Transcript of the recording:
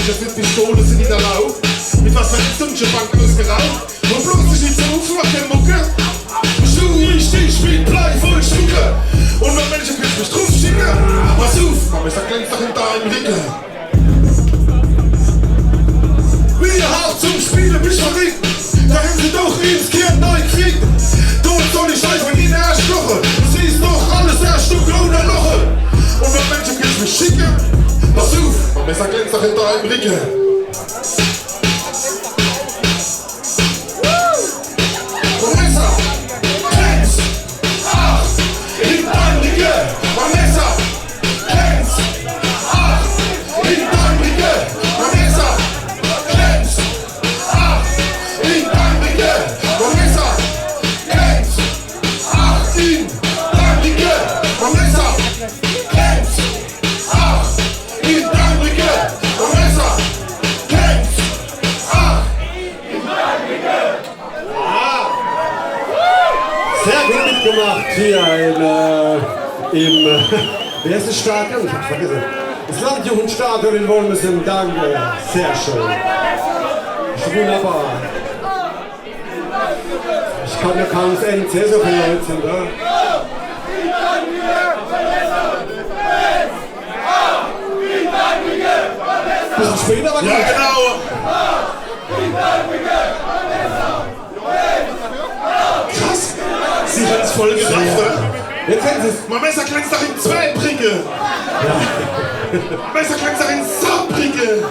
Manche mit Pistole sind in der Lauf. Mit was hat die Zündchen Bank ausgeraubt? Und bloß dich nicht so rufen auf der Mucke. Schuh, ich spiel Blei voll Schlucke. Und wenn Menschen können mich drauf schicken. Pass auf, Mama, ich sag glänzt doch in deinem Ricke. Wie ihr hart zum Spielen, mich verrückt. Da haben sie doch ins Kern neu gekriegt. Dort soll ich einfach in den Arsch kochen. Du siehst doch alles erst Stück ohne Loche. Und wenn Menschen können mich schicken. Pass auf, Mama, ich sag glänzt doch in deinem Ricke. Sehr gut mitgemacht hier im wie heißt das Stadion? Ich hab's vergessen. Das Landjugendstadion in Wolmesem. Danke. Sehr schön. Ist wunderbar. Ich kann ja kaum das NC, so viele Leute sind da. Bisschen später, aber ja, genau. Krass. Sie haben es voll gedacht, oder? Jetzt sind sie es. Mein Messer glänzt doch in zwei Brinke. Ja. Mein Messer glänzt doch in Saarbrücke.